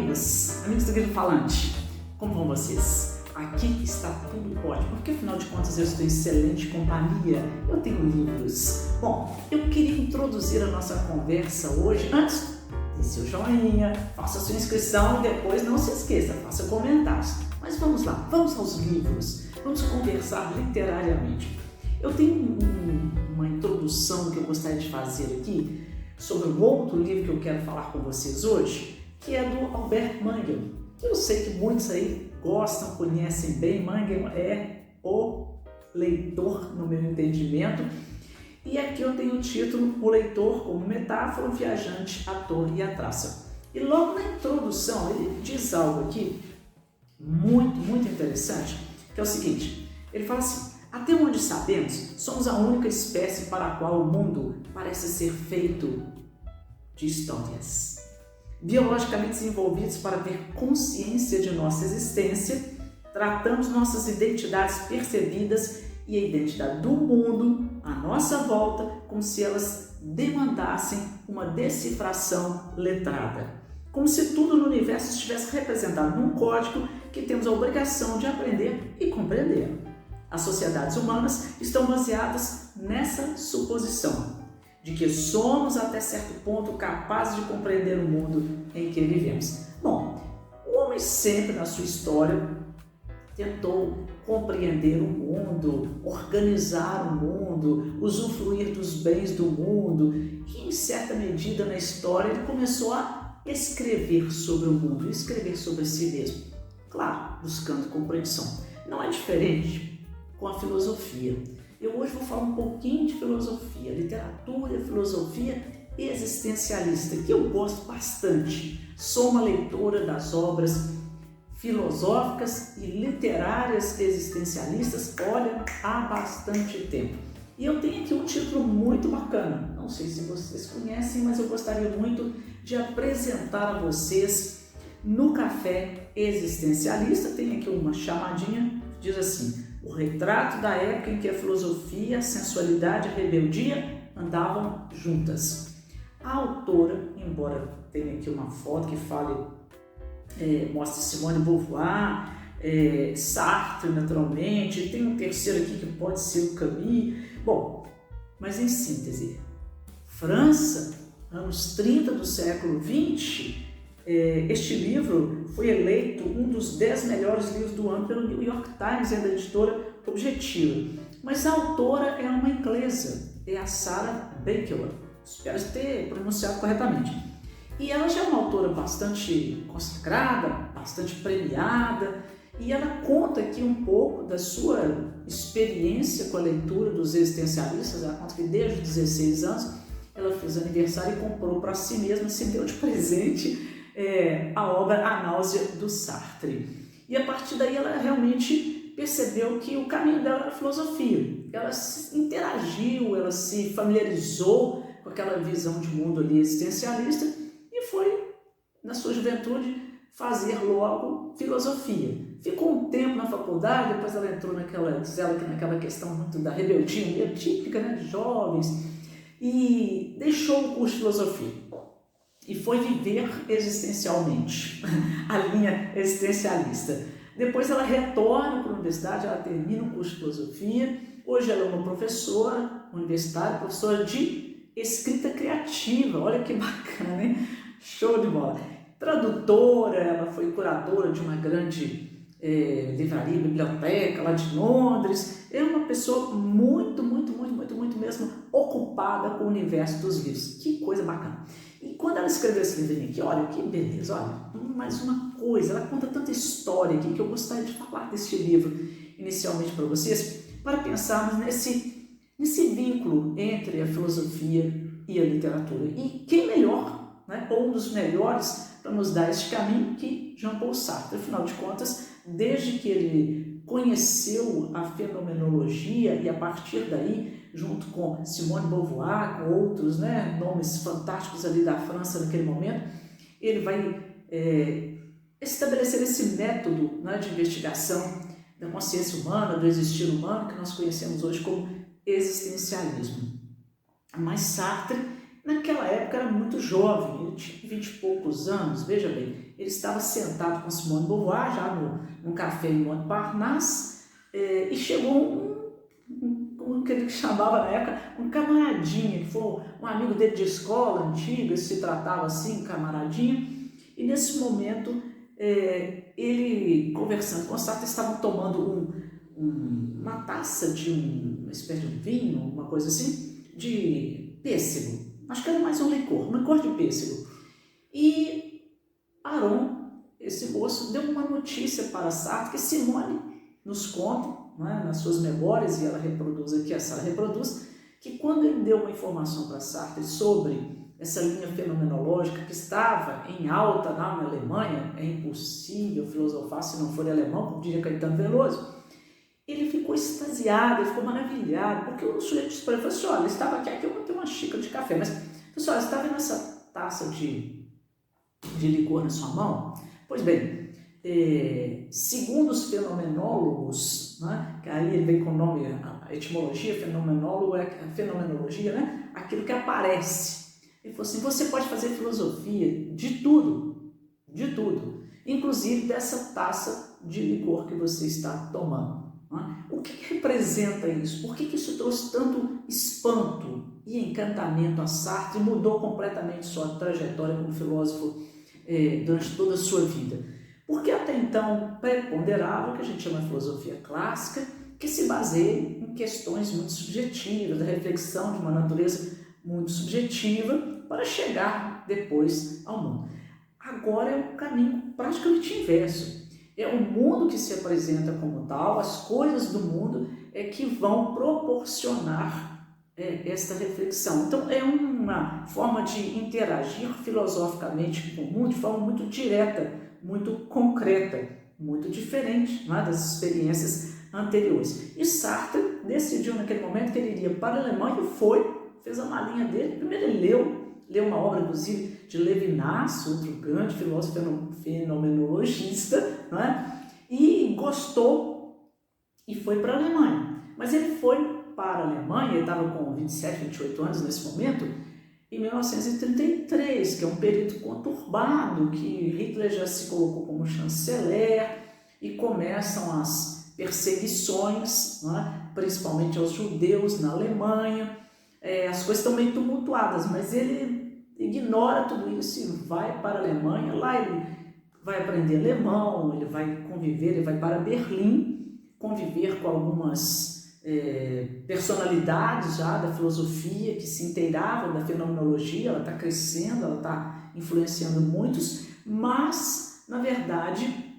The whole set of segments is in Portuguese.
amigos do Grito Falante, como vão vocês? Aqui está tudo ótimo, porque afinal de contas eu estou em excelente companhia, eu tenho livros. Bom, eu queria introduzir a nossa conversa hoje, antes dê seu joinha, faça sua inscrição e depois não se esqueça, faça comentários. Mas vamos lá, vamos aos livros, vamos conversar literariamente. Eu tenho uma introdução que eu gostaria de fazer aqui sobre um outro livro que eu quero falar com vocês hoje, que é do Albert Mangel. Eu sei que muitos aí gostam, conhecem bem. Mangel é o leitor, no meu entendimento. E aqui eu tenho o título O Leitor como Metáfora, o Viajante, Ator e a Traça. E logo na introdução ele diz algo aqui muito interessante, que é o seguinte, ele fala assim: até onde sabemos, somos a única espécie para a qual o mundo parece ser feito de histórias. Biologicamente desenvolvidos para ter consciência de nossa existência, tratamos nossas identidades percebidas e a identidade do mundo à nossa volta como se elas demandassem uma decifração letrada. Como se tudo no universo estivesse representado num código que temos a obrigação de aprender e compreender. As sociedades humanas estão baseadas nessa suposição de que somos até certo ponto capazes de compreender o mundo em que vivemos. Bom, o homem sempre na sua história tentou compreender o mundo, organizar o mundo, usufruir dos bens do mundo e em certa medida na história ele começou a escrever sobre o mundo, escrever sobre si mesmo. Claro, buscando compreensão. Não é diferente com a filosofia. Eu hoje vou falar um pouquinho de filosofia, literatura e filosofia existencialista, que eu gosto bastante. Sou uma leitora das obras filosóficas e literárias existencialistas, olha, há bastante tempo. E eu tenho aqui um título muito bacana, não sei se vocês conhecem, mas eu gostaria muito de apresentar a vocês no Café Existencialista. Tem aqui uma chamadinha, diz assim: o retrato da época em que a filosofia, a sensualidade e a rebeldia andavam juntas. A autora, embora tenha aqui uma foto que fale, mostra Simone de Beauvoir, Sartre naturalmente, tem um terceiro aqui que pode ser o Camus. Bom, mas em síntese, França, anos 30 do século 20, este livro foi eleito um dos 10 melhores livros do ano pelo New York Times, da editora Objetiva. Mas a autora é uma inglesa, é a Sarah Bakewell, espero ter pronunciado corretamente. E ela já é uma autora bastante consagrada, bastante premiada, e ela conta aqui um pouco da sua experiência com a leitura dos existencialistas. Ela conta que desde os 16 anos ela fez aniversário e comprou para si mesma, se deu de presente, a obra A Náusea do Sartre. E a partir daí ela realmente percebeu que o caminho dela era a filosofia. Ela se interagiu, ela se familiarizou com aquela visão de mundo ali existencialista e foi, na sua juventude, fazer logo filosofia. Ficou um tempo na faculdade, depois ela entrou naquela questão muito da rebeldia típica, né, de jovens, e deixou o curso de filosofia e foi viver existencialmente, a linha existencialista. Depois ela retorna para a universidade, ela termina o curso de filosofia. Hoje ela é uma professora universitária, professora de escrita criativa. Olha que bacana, hein? Show de bola. Tradutora, ela foi curadora de uma grande livraria, biblioteca lá de Londres. É uma pessoa muito mesmo ocupada com o universo dos livros. Que coisa bacana. E quando ela escreveu esse livrinho aqui, olha que beleza, olha, mais uma coisa, ela conta tanta história aqui que eu gostaria de falar deste livro inicialmente para vocês, para pensarmos nesse vínculo entre a filosofia e a literatura. E quem melhor, né, ou um dos melhores para nos dar este caminho que Jean-Paul Sartre. Afinal de contas, desde que ele conheceu a fenomenologia e a partir daí, junto com Simone de Beauvoir, com outros, né, nomes fantásticos ali da França naquele momento, ele vai estabelecer esse método, né, de investigação da consciência humana, do existir humano, que nós conhecemos hoje como existencialismo. Mas Sartre naquela época era muito jovem, ele tinha 20 e poucos anos, veja bem, ele estava sentado com Simone de Beauvoir, já num café em Montparnasse, e chegou um que ele chamava na época, um camaradinha, que foi um amigo dele de escola antiga, se tratava assim, camaradinha, e nesse momento, ele conversando com o Sartre, estavam tomando uma taça de uma espécie de um vinho, uma coisa assim, de pêssego. Acho que era mais um licor de pêssego. E Aron, esse moço, deu uma notícia para Sartre, que Simone nos conta, né, nas suas memórias, e ela reproduz aqui, a Sara reproduz, que quando ele deu uma informação para Sartre sobre essa linha fenomenológica que estava em alta na Alemanha, é impossível filosofar se não for alemão, como diria Caetano Veloso, ele ficou extasiado, ele ficou maravilhado, porque o sujeito disse para ele, falou assim, olha, estava aqui eu vou ter uma xícara de café, mas, pessoal, você está vendo essa taça de licor na sua mão? Pois bem, segundo os fenomenólogos, né, que aí ele vem com o nome, a etimologia, fenomenólogo é a fenomenologia, né, aquilo que aparece. Ele falou assim, você pode fazer filosofia de tudo, inclusive dessa taça de licor que você está tomando. O que representa isso? Por que isso trouxe tanto espanto e encantamento a Sartre e mudou completamente sua trajetória como filósofo durante toda a sua vida? Porque até então preponderava o que a gente chama de filosofia clássica, que se baseia em questões muito subjetivas, da reflexão de uma natureza muito subjetiva, para chegar depois ao mundo. Agora é um caminho praticamente inverso. É o mundo que se apresenta como tal, as coisas do mundo que vão proporcionar esta reflexão. Então é uma forma de interagir filosoficamente com o mundo de forma muito direta, muito concreta, muito diferente, né, das experiências anteriores. E Sartre decidiu naquele momento que ele iria para a Alemanha e fez a malinha dele. Primeiro ele leu uma obra, inclusive, de Levinas, outro grande filósofo fenomenologista, não é? E gostou e foi para a Alemanha. Mas ele foi para a Alemanha, ele estava com 27, 28 anos nesse momento, em 1933, que é um período conturbado, que Hitler já se colocou como chanceler e começam as perseguições, não é? Principalmente aos judeus na Alemanha. As coisas estão meio tumultuadas, mas ele ignora tudo isso e vai para a Alemanha. Lá ele vai aprender alemão, ele vai conviver, ele vai para Berlim, conviver com algumas personalidades já da filosofia que se inteiravam da fenomenologia. Ela está crescendo, ela está influenciando muitos, mas, na verdade,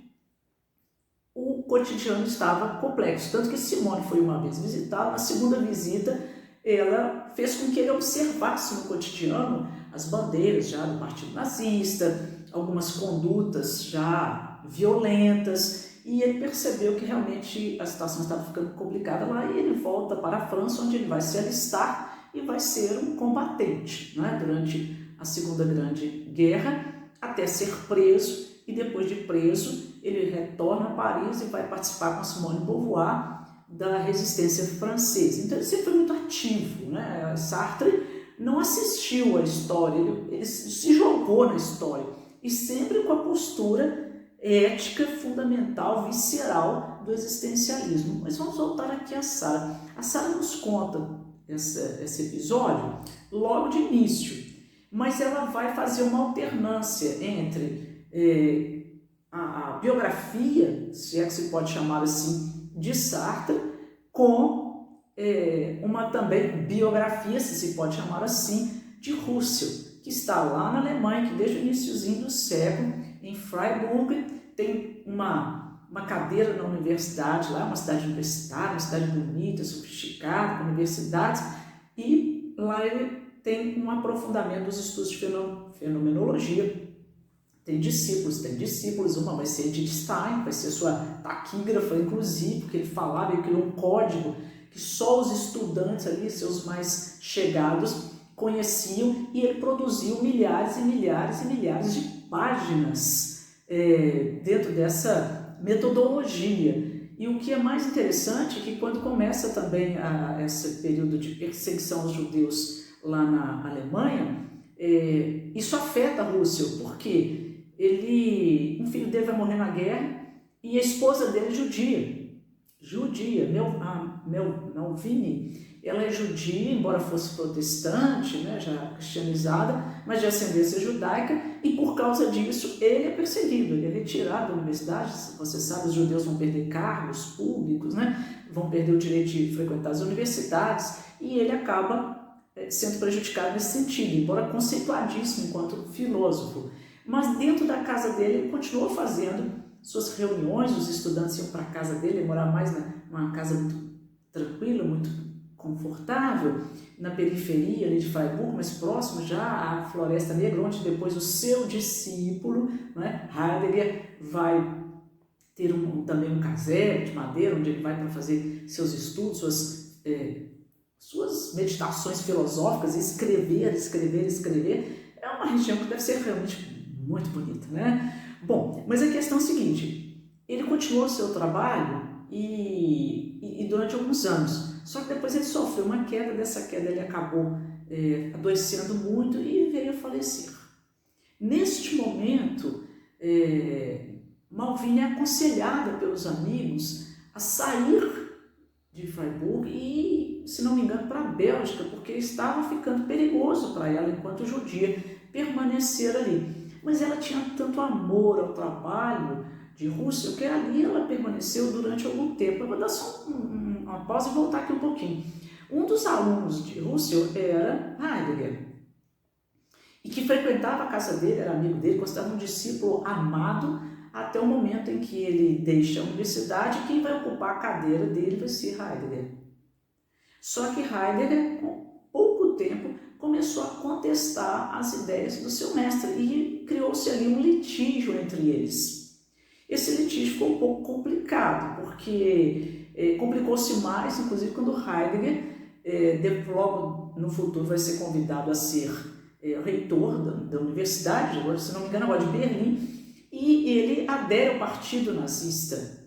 o cotidiano estava complexo. Tanto que Simone foi uma vez visitá-la, na segunda visita, ela fez com que ele observasse no cotidiano as bandeiras já do Partido Nazista, algumas condutas já violentas, e ele percebeu que realmente a situação estava ficando complicada lá, e ele volta para a França, onde ele vai se alistar e vai ser um combatente, né, durante a Segunda Grande Guerra, até ser preso, e depois de preso ele retorna a Paris e vai participar com a Simone de Beauvoir da resistência francesa. Então ele sempre foi muito ativo, né? Sartre não assistiu à história, ele se jogou na história, e sempre com a postura ética fundamental, visceral do existencialismo. Mas vamos voltar aqui a Sara. A Sara nos conta esse episódio logo de início, mas ela vai fazer uma alternância entre a biografia, se é que se pode chamar assim, de Sartre, com uma também biografia, se pode chamar assim, de Husserl, que está lá na Alemanha, que desde o iniciozinho do século, em Freiburg, tem uma cadeira na universidade lá, uma cidade universitária, uma cidade bonita, sofisticada, com universidades, e lá ele tem um aprofundamento dos estudos de fenomenologia. Tem discípulos, uma vai ser Edith Stein, vai ser sua taquígrafa, inclusive, porque ele falava, ele criou um código que só os estudantes ali, seus mais chegados, conheciam, e ele produziu milhares e milhares e milhares de páginas dentro dessa metodologia. E o que é mais interessante é que quando começa também esse período de perseguição aos judeus lá na Alemanha, Isso afeta Russell, porque um filho dele vai morrer na guerra e a esposa dele é judia, Melvine, ela é judia, embora fosse protestante, né, já cristianizada, mas de ascendência judaica, e por causa disso ele é perseguido, ele é retirado da universidade. Você sabe, os judeus vão perder cargos públicos, né, vão perder o direito de frequentar as universidades, e ele acaba sendo prejudicado nesse sentido, embora conceituadíssimo enquanto filósofo. Mas dentro da casa dele ele continuou fazendo suas reuniões, os estudantes iam para a casa dele, ele morava mais numa casa muito tranquila, muito confortável, na periferia ali de Freiburg, mas próximo já à Floresta Negra, onde depois o seu discípulo, né, Heidegger, vai ter também um casebre de madeira, onde ele vai para fazer seus estudos, suas meditações filosóficas, escrever. É uma região que deve ser realmente muito bonita, né? Bom, mas a questão é a seguinte: ele continuou seu trabalho e durante alguns anos, só que depois ele sofreu uma queda. Dessa queda ele acabou adoecendo muito e veio a falecer. Neste momento, Malvine é aconselhada pelos amigos a sair de Freiburg e, se não me engano, para a Bélgica, porque estava ficando perigoso para ela, enquanto judia, permanecer ali. Mas ela tinha tanto amor ao trabalho de Russell que ali ela permaneceu durante algum tempo. Eu vou dar só uma pausa e voltar aqui um pouquinho. Um dos alunos de Russell era Heidegger, e que frequentava a casa dele, era amigo dele, considerado um discípulo amado, até o momento em que ele deixa a universidade. Quem vai ocupar a cadeira dele vai ser Heidegger. Só que Heidegger, com pouco tempo, começou a contestar as ideias do seu mestre e criou-se ali um litígio entre eles. Esse litígio ficou um pouco complicado, porque complicou-se mais, inclusive, quando Heidegger, logo no futuro, vai ser convidado a ser reitor da universidade, agora, se não me engano, agora de Berlim, e ele adere ao partido nazista.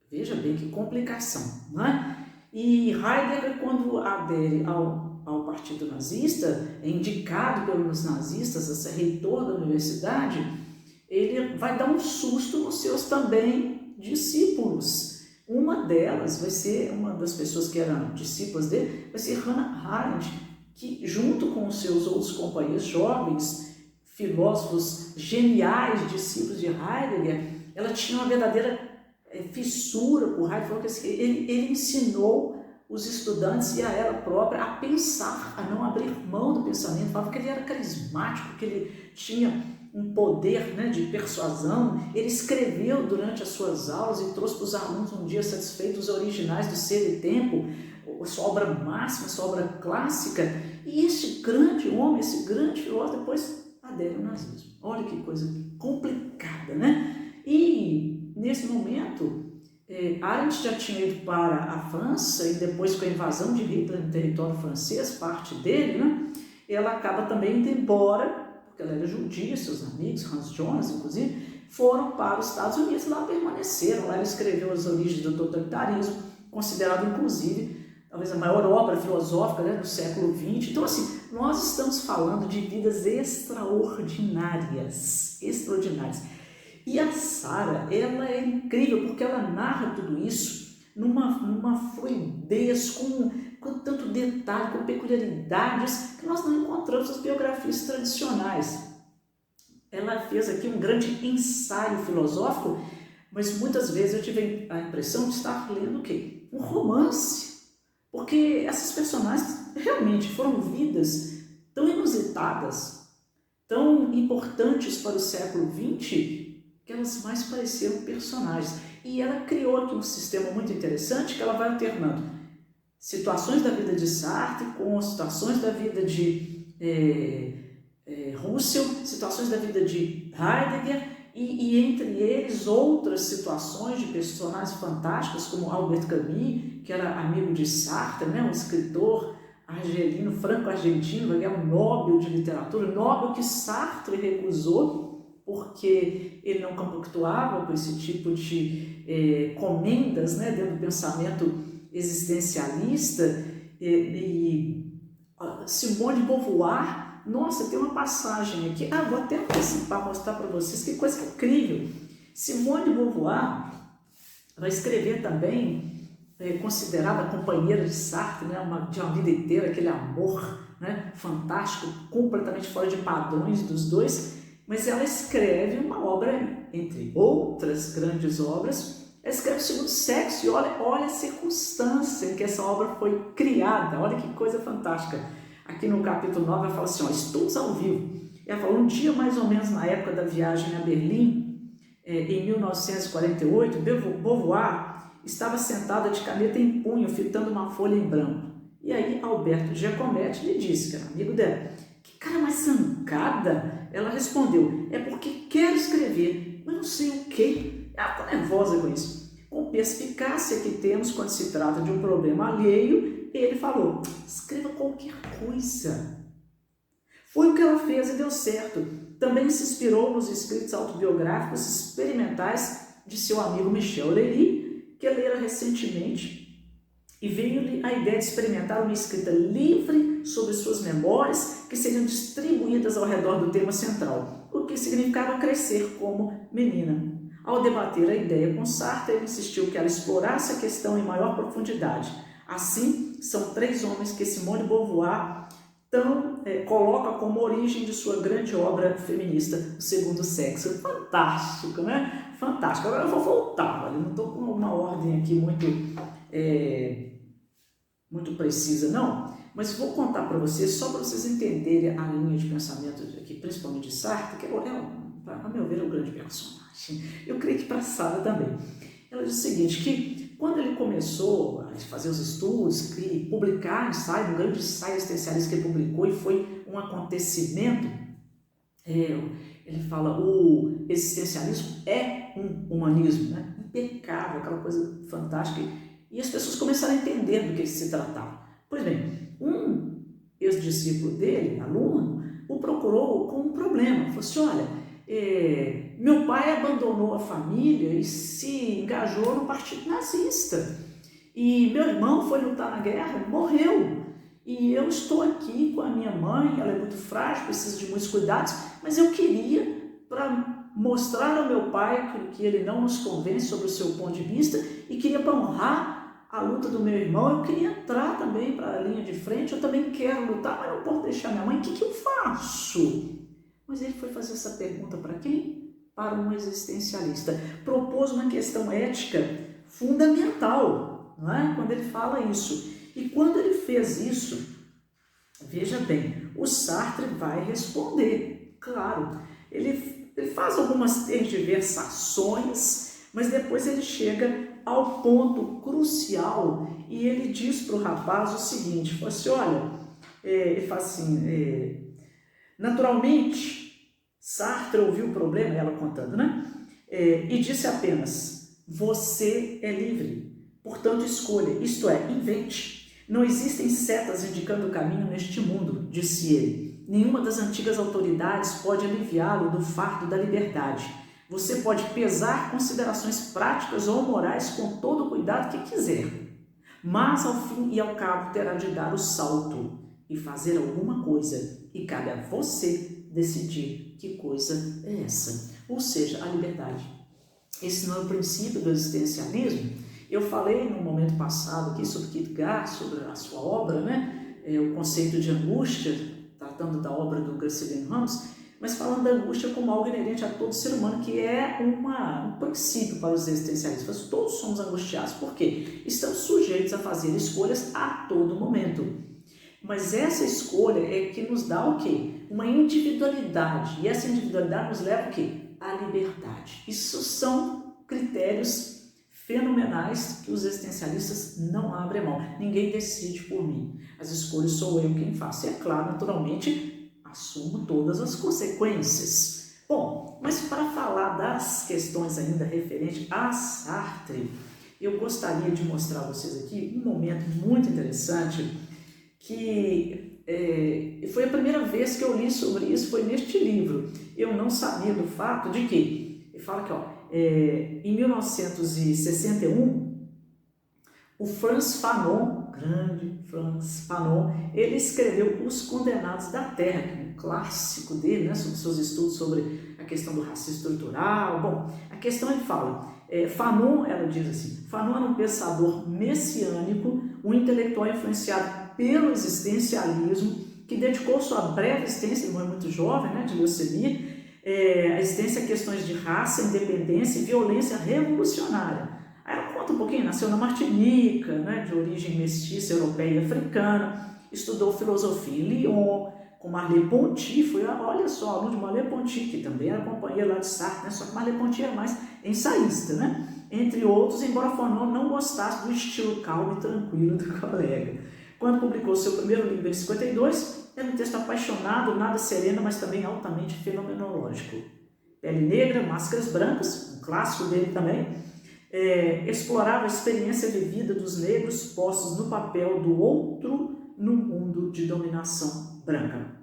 Veja bem que complicação, não é? E Heidegger, quando adere ao partido nazista, é indicado pelos nazistas a ser reitor da universidade, ele vai dar um susto nos seus também discípulos. Uma delas vai ser, uma das pessoas que eram discípulas dele, vai ser Hannah Arendt, que junto com os seus outros companheiros jovens, filósofos geniais, discípulos de Heidegger, ela tinha uma verdadeira fissura por Heidegger. Falou que ele ensinou os estudantes e a ela própria a pensar, a não abrir mão do pensamento. Falava que ele era carismático, que ele tinha um poder, né, de persuasão. Ele escreveu durante as suas aulas e trouxe para os alunos um dia satisfeitos os originais do Ser e Tempo, sua obra máxima, sua obra clássica. E esse grande homem, esse grande filósofo, depois adere ao nazismo. Olha que coisa complicada, né? E nesse momento, Arendt já tinha ido para a França, e depois, com a invasão de Hitler no território francês, parte dele, né, ela acaba também indo embora, porque ela era judia. Seus amigos, Hans Jonas, inclusive, foram para os Estados Unidos, lá permaneceram. Lá ela escreveu As Origens do Totalitarismo, considerado, inclusive, talvez a maior obra filosófica, né, do século XX. Então, assim, nós estamos falando de vidas extraordinárias. E a Sarah, ela é incrível, porque ela narra tudo isso numa fluidez, com tanto detalhe, com peculiaridades que nós não encontramos nas biografias tradicionais. Ela fez aqui um grande ensaio filosófico, mas muitas vezes eu tive a impressão de estar lendo o quê? Um romance. Porque essas personagens realmente foram vidas tão inusitadas, tão importantes para o século XX, que elas mais pareciam personagens. E ela criou aqui um sistema muito interessante, que ela vai alternando situações da vida de Sartre com situações da vida de Russell, situações da vida de Heidegger, e entre eles outras situações de personagens fantásticos, como Albert Camus, que era amigo de Sartre, né, um escritor argelino, franco-argentino, vai ganhar um Nobel de literatura, Nobel que Sartre recusou, porque ele não compactuava com esse tipo de comendas, né, dentro do pensamento existencialista. E Simone de Beauvoir Nossa, tem uma passagem aqui. Vou até antecipar, mostrar para vocês que coisa incrível. Simone de Beauvoir vai escrever também, considerada companheira de Sartre, né, de uma vida inteira, aquele amor, né, fantástico, completamente fora de padrões dos dois, mas ela escreve uma obra, entre outras grandes obras. Ela escreve O Segundo Sexo e olha a circunstância em que essa obra foi criada, olha que coisa fantástica. Aqui no capítulo 9 ela fala assim, estudos ao vivo. Ela fala, um dia mais ou menos na época da viagem a Berlim, em 1948, Beauvoir estava sentada de caneta em punho, fitando uma folha em branco. E aí Alberto Giacometti lhe disse, que era amigo dela, que cara mais zancada. Ela respondeu, é porque quero escrever, mas não sei o quê. Ela ficou nervosa com isso. Com perspicácia que temos quando se trata de um problema alheio, ele falou, escreva qualquer coisa. Foi o que ela fez e deu certo. Também se inspirou nos escritos autobiográficos experimentais de seu amigo Michel Léry, que lera recentemente, e veio-lhe a ideia de experimentar uma escrita livre sobre suas memórias que seriam distribuídas ao redor do tema central, o que significava crescer como menina. Ao debater a ideia com Sartre, ele insistiu que ela explorasse a questão em maior profundidade. Assim, são 3 homens que Simone de Beauvoir coloca como origem de sua grande obra feminista, O Segundo Sexo. Fantástico, né? Fantástico. Agora eu vou voltar, não estou com uma ordem aqui muito precisa, não, mas vou contar para vocês, só para vocês entenderem a linha de pensamento aqui, principalmente de Sartre, que a meu ver, é um grande personagem. Eu creio que para Sara também. Ela diz o seguinte, que quando ele começou a fazer os estudos e publicar ensaio, um grande ensaio existencialista que ele publicou, e foi um acontecimento, ele fala, o existencialismo é um humanismo, né? Impecável, aquela coisa fantástica, e as pessoas começaram a entender do que se tratava. Pois bem, um ex-discípulo dele, aluno, o procurou com um problema. Falou assim, olha, meu pai abandonou a família e se engajou no partido nazista. E meu irmão foi lutar na guerra e morreu. E eu estou aqui com a minha mãe, ela é muito frágil, precisa de muitos cuidados, mas eu queria, para mostrar ao meu pai que ele não nos convence sobre o seu ponto de vista, e queria para honrar a luta do meu irmão, eu queria entrar também para a linha de frente, eu também quero lutar, mas não posso deixar minha mãe, o que eu faço? Mas ele foi fazer essa pergunta para quem? Para um existencialista. Propôs uma questão ética fundamental, não é? Quando ele fala isso. E quando ele fez isso, veja bem, o Sartre vai responder. Claro, ele faz algumas tergiversações, mas depois ele chega ao ponto crucial e ele diz para o rapaz o seguinte, fala assim, olha, ele fala assim, naturalmente, Sartre ouviu o problema, ela contando, né? E disse apenas, você é livre, portanto escolha, isto é, invente. Não existem setas indicando o caminho neste mundo, disse ele. Nenhuma das antigas autoridades pode aliviá-lo do fardo da liberdade. Você pode pesar considerações práticas ou morais com todo o cuidado que quiser, mas ao fim e ao cabo terá de dar o salto e fazer alguma coisa, e cabe a você decidir que coisa é essa, ou seja, a liberdade. Esse não é o princípio do existencialismo. Eu falei no momento passado aqui sobre Kierkegaard, sobre a sua obra, né? O conceito de angústia, tratando da obra do Graciliano Ramos, mas falando da angústia como algo inerente a todo ser humano, que é um princípio para os existencialistas. Todos somos angustiados, por quê? Estamos sujeitos a fazer escolhas a todo momento. Mas essa escolha é que nos dá o quê? Uma individualidade. E essa individualidade nos leva o quê? À liberdade. Isso são critérios fenomenais que os existencialistas não abrem mão. Ninguém decide por mim. As escolhas sou eu quem faço. E é claro, naturalmente, assumo todas as consequências. Bom, mas para falar das questões ainda referentes a Sartre, eu gostaria de mostrar a vocês aqui um momento muito interessante que foi a primeira vez que eu li sobre isso, foi neste livro. Eu não sabia do fato de que, ele fala que, em 1961, o Frantz Fanon, grande Frantz Fanon, ele escreveu Os Condenados da Terra, clássico dele, né, sobre seus estudos sobre a questão do racismo estrutural. Bom, a questão ele fala, Fanon, ela diz assim, Fanon era um pensador messiânico, um intelectual influenciado pelo existencialismo, que dedicou sua breve existência, ele morreu muito jovem, né, de leucemia, a existência a questões de raça, independência e violência revolucionária. Aí ela conta um pouquinho, nasceu na Martinica, né, de origem mestiça europeia e africana, estudou filosofia em Lyon, com Merleau-Ponty, olha só, aluno de Merleau-Ponty, que também era companheiro lá de Sartre, né, só que Merleau-Ponty era mais ensaísta, né, entre outros, embora Fanon não gostasse do estilo calmo e tranquilo do colega. Quando publicou seu primeiro livro em 52, era um texto apaixonado, nada sereno, mas também altamente fenomenológico. Pele Negra, Máscaras Brancas, um clássico dele também, explorava a experiência vivida dos negros postos no papel do outro no mundo de dominação branca.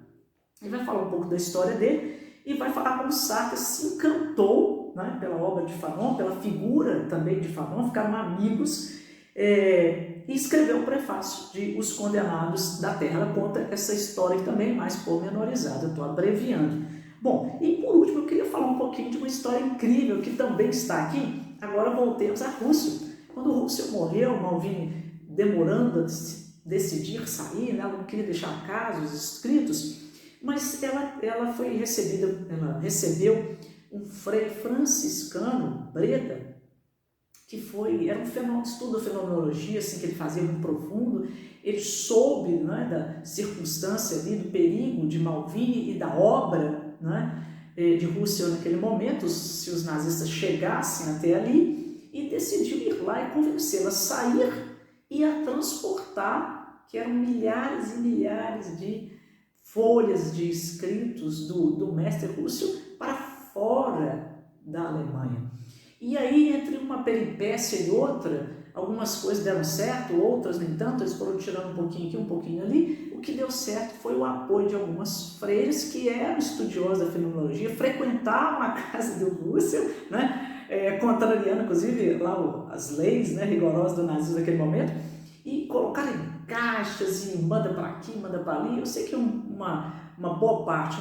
Ele vai falar um pouco da história dele e vai falar como Sartre se encantou, né, pela obra de Fanon, pela figura também de Fanon, ficaram amigos, e escreveu um prefácio de Os Condenados da Terra. Ela conta essa história que também é mais pormenorizada, eu estou abreviando. Bom, e por último eu queria falar um pouquinho de uma história incrível que também está aqui. Agora voltemos a Russell. Quando o Russell morreu, Malvine demorando a decidir sair, né, ela não queria deixar a casa, os escritos, mas ela recebeu um frei franciscano, Breda, que era um estudo da fenomenologia, assim, que ele fazia muito profundo. Ele soube, né, da circunstância ali, do perigo de Malvine e da obra, né, de Russell naquele momento, se os nazistas chegassem até ali, e decidiu ir lá e convencê-la a sair e a transportar, que eram milhares e milhares de folhas de escritos do mestre Russell para fora da Alemanha. E aí, entre uma peripécia e outra, algumas coisas deram certo, outras nem tanto, eles foram tirando um pouquinho aqui, um pouquinho ali. O que deu certo foi o apoio de algumas freiras que eram estudiosas da fenomenologia, frequentavam a casa do Russell, né, contrariando, inclusive, lá as leis, né, rigorosas do nazismo naquele momento, e colocaram em caixas e manda para aqui, manda para ali. Eu sei que uma boa parte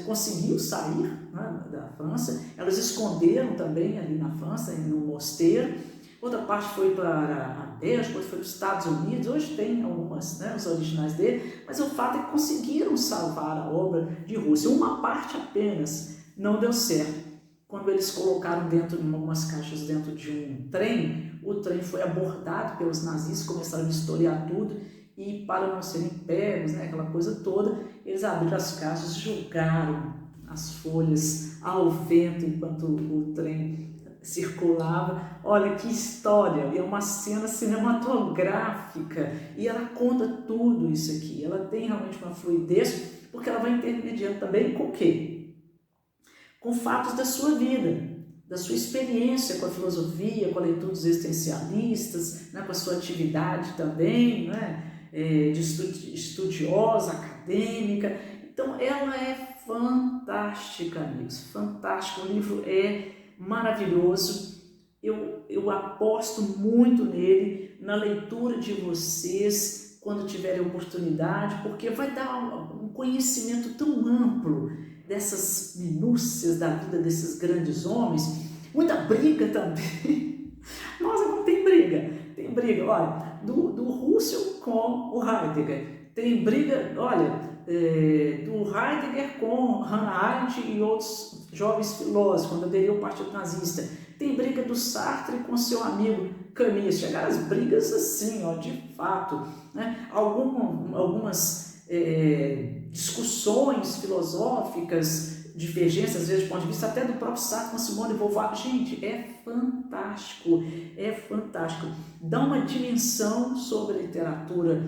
conseguiu sair, né, da França, elas esconderam também ali na França, no mosteiro. Outra parte foi para a Bélgica, outra foi para os Estados Unidos. Hoje tem algumas, né, os originais dele, mas o fato é que conseguiram salvar a obra de Russell. Uma parte apenas não deu certo. Quando eles colocaram algumas caixas dentro de um trem, o trem foi abordado pelos nazistas, começaram a historiar tudo, e para não serem pegos, né, aquela coisa toda, eles abriram as caixas, jogaram as folhas ao vento enquanto o trem circulava. Olha que história, é uma cena cinematográfica, e ela conta tudo isso aqui. Ela tem realmente uma fluidez, porque ela vai intermediando também com o quê? Com fatos da sua vida, da sua experiência com a filosofia, com a leitura dos existencialistas, né, com a sua atividade também, né, de estudiosa, acadêmica. Então ela é fantástica, amigos, fantástica. O livro é maravilhoso. Eu aposto muito nele, na leitura de vocês, quando tiverem oportunidade, porque vai dar um conhecimento tão amplo dessas minúcias da vida desses grandes homens. Muita briga também. Nossa, não tem briga. Tem briga, olha, do Russell com o Heidegger. Tem briga, olha, do Heidegger com Hannah Arendt e outros jovens filósofos, quando aderiu ao Partido Nazista. Tem briga do Sartre com seu amigo Camus. Chegaram as brigas assim, ó, de fato, né? Algumas discussões filosóficas, divergências, às vezes, do ponto de vista até do próprio Sartre com Simone de Beauvoir. Gente, é fantástico, é fantástico. Dá uma dimensão sobre a literatura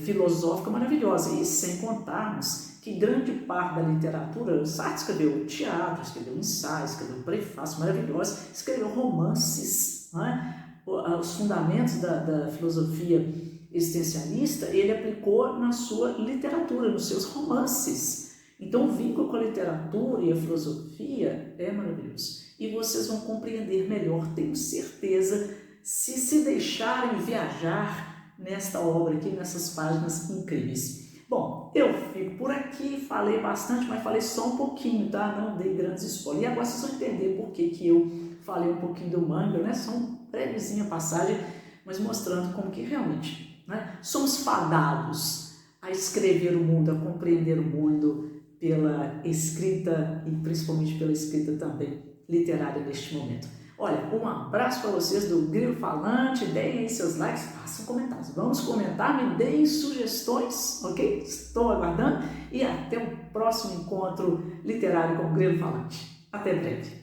filosófica maravilhosa. E sem contarmos que grande parte da literatura, Sartre escreveu teatro, escreveu ensaios, escreveu prefácios maravilhosos, escreveu romances, né? Os fundamentos da filosofia existencialista, ele aplicou na sua literatura, nos seus romances. Então, o vínculo com a literatura e a filosofia é maravilhoso. E vocês vão compreender melhor, tenho certeza, se deixarem viajar nesta obra aqui, nessas páginas incríveis. Bom, eu fico por aqui, falei bastante, mas falei só um pouquinho, tá? Não dei grandes spoilers. E agora vocês vão entender por que eu falei um pouquinho do manga, né? Só uma brevezinha passagem, mas mostrando como que realmente, né, somos fadados a escrever o mundo, a compreender o mundo pela escrita e principalmente pela escrita também literária neste momento. Olha, um abraço para vocês do Grilo Falante, deem aí seus likes, façam comentários, vamos comentar, me deem sugestões, ok? Estou aguardando e até o próximo encontro literário com o Grilo Falante. Até breve.